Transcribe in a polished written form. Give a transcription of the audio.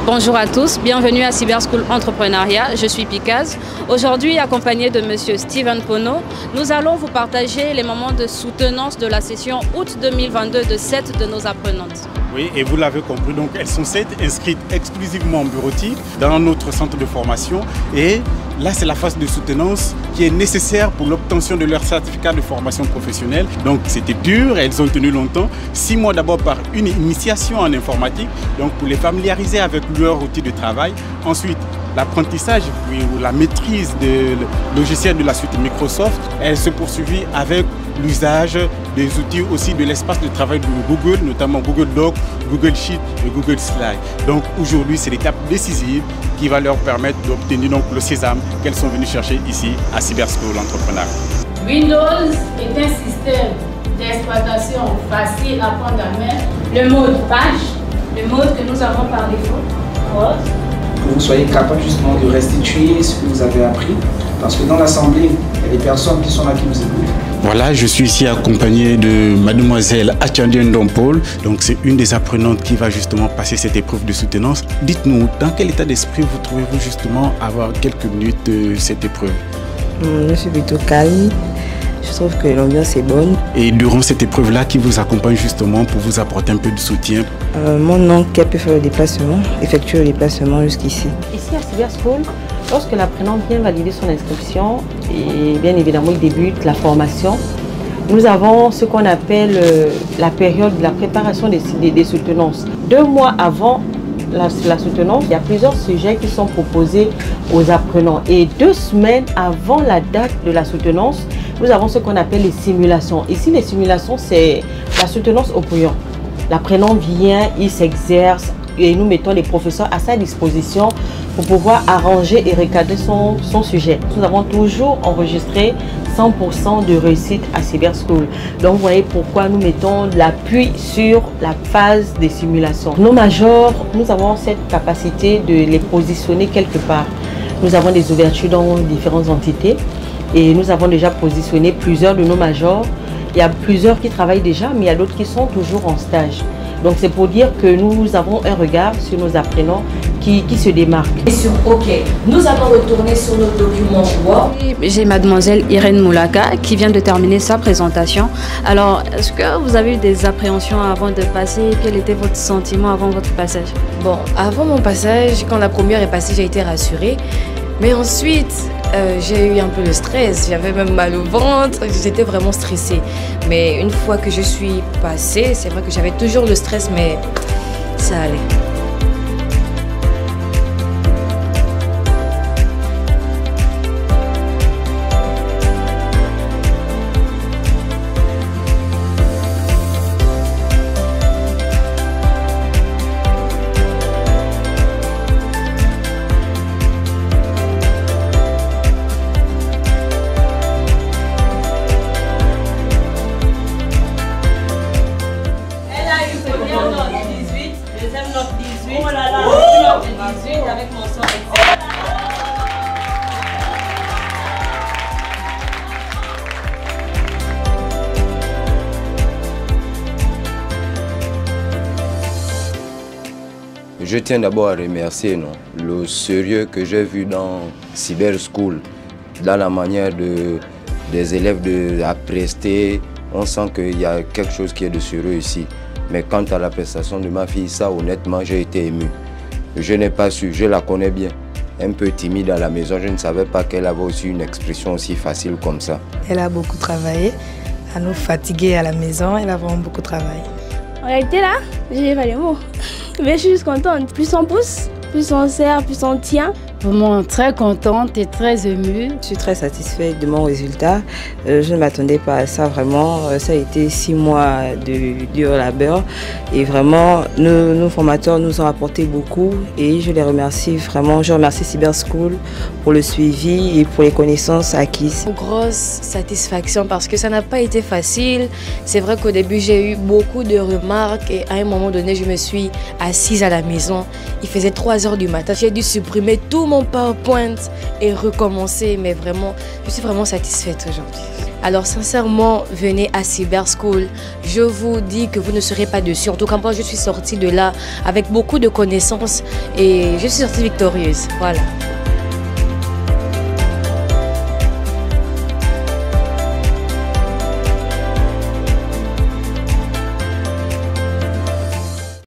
Bonjour à tous, bienvenue à Cyber School Entrepreneuriat, je suis Picaz. Aujourd'hui, accompagné de Monsieur Steven Pono, nous allons vous partager les moments de soutenance de la session août 2022 de 7 de nos apprenantes. Oui, et vous l'avez compris, donc elles sont 7 inscrites exclusivement en bureautique dans notre centre de formation. Et là, c'est la phase de soutenance qui est nécessaire pour l'obtention de leur certificat de formation professionnelle. Donc c'était dur, elles ont tenu longtemps. 6 mois d'abord par une initiation en informatique, donc pour les familiariser avec leur outil de travail. Ensuite, l'apprentissage ou la maîtrise des logiciels de la suite Microsoft, elle se poursuivit avec l'usage des outils aussi de l'espace de travail de Google, notamment Google Docs, Google Sheets et Google Slides. Donc aujourd'hui, c'est l'étape décisive qui va leur permettre d'obtenir donc le sésame qu'elles sont venues chercher ici à Cyber School Entrepreneuriat. Windows est un système d'exploitation facile à prendre en main. Le mode page, le mode que nous avons par défaut, rose. Que vous soyez capable justement de restituer ce que vous avez appris. Parce que dans l'assemblée, il y a des personnes qui sont là qui vous écoutent. Voilà, je suis ici accompagné de mademoiselle Atchandien Dompol. Donc c'est une des apprenantes qui va justement passer cette épreuve de soutenance. Dites-nous, dans quel état d'esprit vous trouvez-vous justement avoir quelques minutes de cette épreuve? Je suis plutôt calme. Je trouve que l'ambiance est bonne. Et durant cette épreuve-là, qui vous accompagne justement pour vous apporter un peu de soutien? Mon oncle qui a pu faire le déplacement, effectuer le déplacement jusqu'ici. Ici à Cyber School, lorsque l'apprenant vient valider son inscription et bien évidemment il débute la formation, nous avons ce qu'on appelle la période de la préparation des soutenances. 2 mois avant la soutenance, il y a plusieurs sujets qui sont proposés aux apprenants. Et 2 semaines avant la date de la soutenance, nous avons ce qu'on appelle les simulations. Ici, les simulations, c'est la soutenance au brouillon. L'apprenant vient, il s'exerce et nous mettons les professeurs à sa disposition pour pouvoir arranger et recadrer son sujet. Nous avons toujours enregistré 100% de réussite à Cyber School. Donc vous voyez pourquoi nous mettons l'appui sur la phase des simulations. Nos majors, nous avons cette capacité de les positionner quelque part. Nous avons des ouvertures dans différentes entités et nous avons déjà positionné plusieurs de nos majors. Il y a plusieurs qui travaillent déjà, mais il y a d'autres qui sont toujours en stage. Donc c'est pour dire que nous avons un regard sur nos apprenants qui se démarquent. Et sur OK, nous allons retourner sur nos documents Word. J'ai mademoiselle Irène Moulaka qui vient de terminer sa présentation. Alors, est-ce que vous avez eu des appréhensions avant de passer? Quel était votre sentiment avant votre passage? Bon, avant mon passage, quand la première est passée, j'ai été rassurée. Mais ensuite, j'ai eu un peu de stress, j'avais même mal au ventre, j'étais vraiment stressée. Mais une fois que je suis passée, c'est vrai que j'avais toujours le stress, mais ça allait. Oh là là, 18 avec mon son excellent. Je tiens d'abord à remercier le sérieux que j'ai vu dans Cyber School, dans la manière des élèves à prester. On sent qu'il y a quelque chose qui est de sérieux ici. Mais quant à la prestation de ma fille, ça honnêtement, j'ai été ému. Je n'ai pas su, je la connais bien. Un peu timide à la maison, je ne savais pas qu'elle avait aussi une expression aussi facile comme ça. Elle a beaucoup travaillé, à nous fatiguer à la maison, elle a vraiment beaucoup travaillé. En réalité là, j'ai pas les mots. Mais je suis juste contente. Plus on pousse, plus on serre, plus on tient. Vraiment très contente et très émue. Je suis très satisfaite de mon résultat. Je ne m'attendais pas à ça vraiment. Ça a été 6 mois de dur labeur. Et vraiment, nos formateurs nous ont apporté beaucoup. Et je les remercie vraiment. Je remercie Cyber School pour le suivi et pour les connaissances acquises. Une grosse satisfaction parce que ça n'a pas été facile. C'est vrai qu'au début, j'ai eu beaucoup de remarques. Et à un moment donné, je me suis assise à la maison. Il faisait 3 h du matin. J'ai dû supprimer tout mon mon PowerPoint et recommencer. Mais vraiment, je suis vraiment satisfaite aujourd'hui. Alors sincèrement, venez à Cyber School. Je vous dis que vous ne serez pas déçus. En tout cas, moi, je suis sortie de là avec beaucoup de connaissances et je suis sortie victorieuse. Voilà.